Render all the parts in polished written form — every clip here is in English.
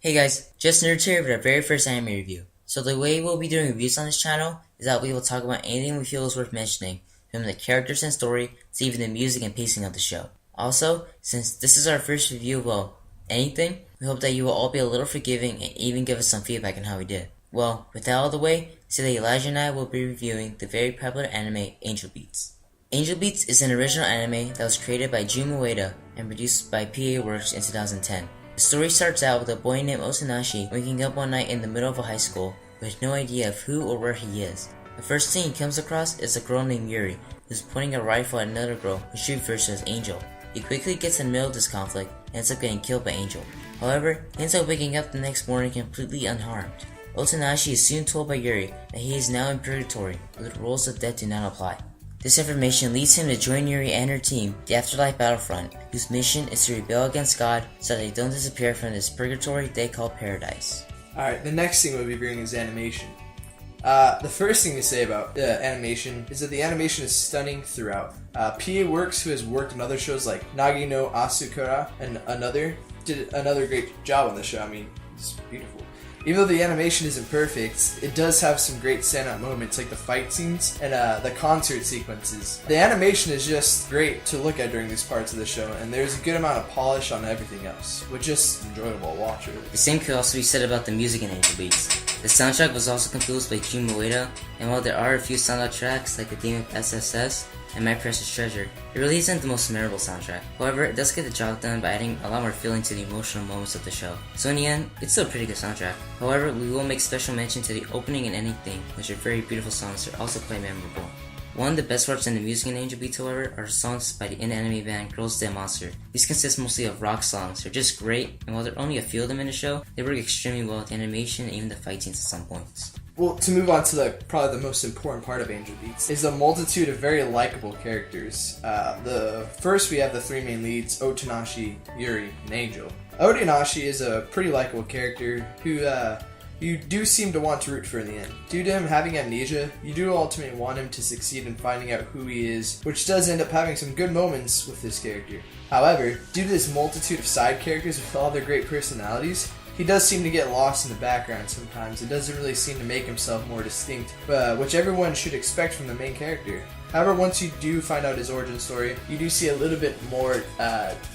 Hey guys, just Nerds here with our very first anime review. So the way we'll be doing reviews on this channel is that we will talk about anything we feel is worth mentioning, from the characters and story to even the music and pacing of the show. Also, since this is our first review of, anything, we hope that you will all be a little forgiving and even give us some feedback on how we did. Well, with that out of the way, today Elijah and I will be reviewing the very popular anime Angel Beats. Angel Beats is an original anime that was created by Jun Ueda and produced by PA Works in 2010. The story starts out with a boy named Otonashi waking up one night in the middle of a high school with no idea of who or where he is. The first thing he comes across is a girl named Yuri, who's pointing a rifle at another girl who she refers to as Angel. He quickly gets in the middle of this conflict and ends up getting killed by Angel. However, he ends up waking up the next morning completely unharmed. Otonashi is soon told by Yuri that he is now in purgatory, where the rules of death do not apply. This information leads him to join Yuri and her team, the Afterlife Battlefront, whose mission is to rebel against God so that they don't disappear from this purgatory they call paradise. Alright, the next thing we'll be reviewing is animation. The first thing to say about animation is that the animation is stunning throughout. PA Works, who has worked on other shows like Nagi no Asukara and did another great job on the show. I mean, it's beautiful. Even though the animation isn't perfect, it does have some great standout moments like the fight scenes and the concert sequences. The animation is just great to look at during these parts of the show, and there's a good amount of polish on everything else, which is just enjoyable to watch. Really. The same could also be said about the music in Angel Beats. The soundtrack was also composed by Jun Ueda, and while there are a few standout tracks like the theme of SSS and My Precious Treasure, it really isn't the most memorable soundtrack. However, it does get the job done by adding a lot more feeling to the emotional moments of the show. So in the end, it's still a pretty good soundtrack. However, we will make special mention to the opening and ending theme, which are very beautiful songs that are also quite memorable. One of the best parts in the music in Angel Beats, however, are songs by the in-anime band Girls Dead Monster. These consist mostly of rock songs. They're just great, and while there are only a few of them in the show, they work extremely well with the animation and even the fight scenes at some points. Well, to move on to probably the most important part of Angel Beats is a multitude of very likable characters. First we have the three main leads, Otonashi, Yuri, and Angel. Otonashi is a pretty likable character who you do seem to want to root for in the end. Due to him having amnesia, you do ultimately want him to succeed in finding out who he is, which does end up having some good moments with this character. However, due to this multitude of side characters with all their great personalities, he does seem to get lost in the background sometimes. It doesn't really seem to make himself more distinct, which everyone should expect from the main character. However, once you do find out his origin story, you do see a little bit more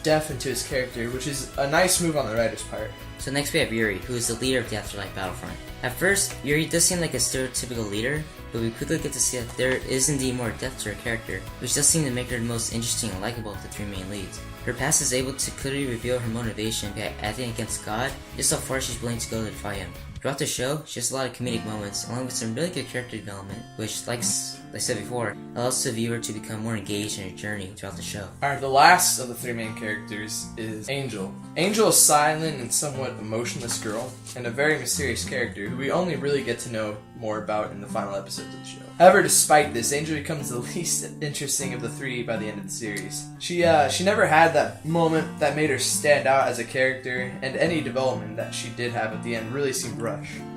depth into his character, which is a nice move on the writer's part. So next we have Yuri, who is the leader of the Afterlife Battlefront. At first, Yuri does seem like a stereotypical leader, but we quickly get to see that there is indeed more depth to her character, which does seem to make her the most interesting and likable of the three main leads. Her past is able to clearly reveal her motivation by acting against God, just how far she's willing to go to defy him. Throughout the show, she has a lot of comedic moments, along with some really good character development, which, like I said before, allows the viewer to become more engaged in her journey throughout the show. Alright, the last of the three main characters is Angel. Angel is a silent and somewhat emotionless girl, and a very mysterious character who we only really get to know more about in the final episodes of the show. However, despite this, Angel becomes the least interesting of the three by the end of the series. She never had that moment that made her stand out as a character, and any development that she did have at the end really seemed rushed.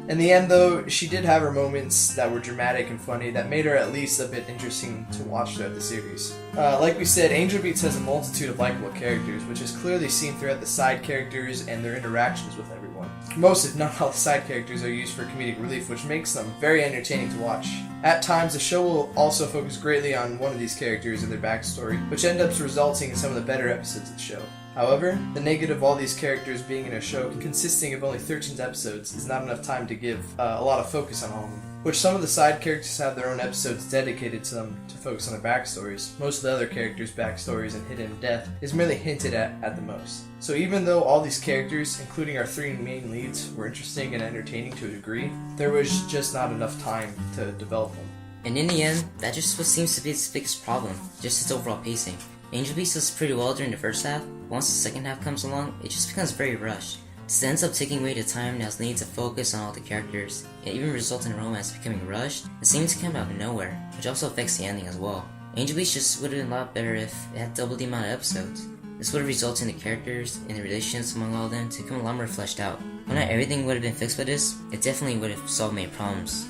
In the end, though, she did have her moments that were dramatic and funny that made her at least a bit interesting to watch throughout the series. Like we said, Angel Beats has a multitude of likable characters, which is clearly seen throughout the side characters and their interactions with everyone. Most, if not all, the side characters are used for comedic relief, which makes them very entertaining to watch. At times, the show will also focus greatly on one of these characters and their backstory, which ends up resulting in some of the better episodes of the show. However, the negative of all these characters being in a show consisting of only 13 episodes is not enough time to give a lot of focus on all of them. Which some of the side characters have their own episodes dedicated to them to focus on their backstories. Most of the other characters' backstories and hidden death is merely hinted at the most. So even though all these characters, including our three main leads, were interesting and entertaining to a degree, there was just not enough time to develop them. And in the end, that just what seems to be its biggest problem, just its overall pacing. Angel Beats does pretty well during the first half, but once the second half comes along, it just becomes very rushed. This ends up taking away the time that was needed to focus on all the characters, and even results in romance becoming rushed and seems to come out of nowhere, which also affects the ending as well. Angel Beats just would have been a lot better if it had double the amount of episodes. This would have resulted in the characters and the relationships among all of them to become a lot more fleshed out. While not everything would have been fixed by this, it definitely would have solved many problems.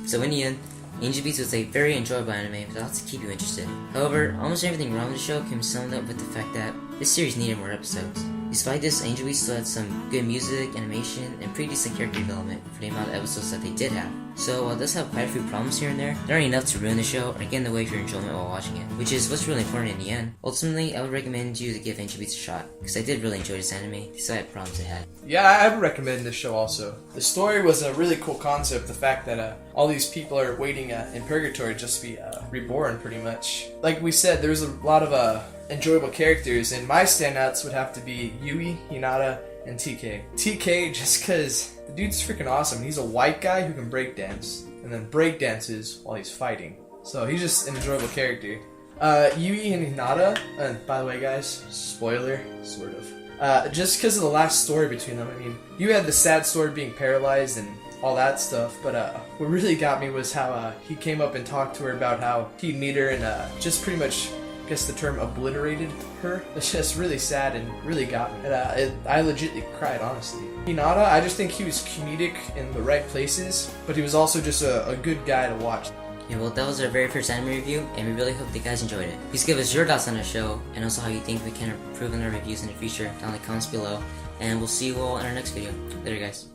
So in the end, Angel Beats was a very enjoyable anime with a lot to keep you interested. However, almost everything wrong with the show can be summed up with the fact that this series needed more episodes. Despite this, Angel Beats still had some good music, animation, and pretty decent character development for the amount of episodes that they did have. So while it does have quite a few problems here and there, they aren't enough to ruin the show or get in the way of your enjoyment while watching it, which is what's really important in the end. Ultimately, I would recommend you to give Angel Beats a shot, because I did really enjoy this anime, despite the problems it had. Yeah, I would recommend this show also. The story was a really cool concept, the fact that all these people are waiting in purgatory just to be reborn, pretty much. Like we said, there's a lot of enjoyable characters, and my standouts would have to be Yui, Hinata, and TK. TK, just because the dude's freaking awesome. He's a white guy who can breakdance, and then breakdances while he's fighting. So he's just an enjoyable character. Yui and Hinata, and by the way guys, spoiler, sort of. Just because of the last story between them, I mean, you had the sad story of being paralyzed and all that stuff, but what really got me was how he came up and talked to her about how he'd meet her and just pretty much, I guess the term, obliterated her. It's just really sad and really got me. And, I legitimately cried, honestly. Hinata, I just think he was comedic in the right places, but he was also just a good guy to watch. Yeah, well, that was our very first anime review, and we really hope that you guys enjoyed it. Please give us your thoughts on the show, and also how you think we can improve on our reviews in the future down in the comments below. And we'll see you all in our next video. Later, guys.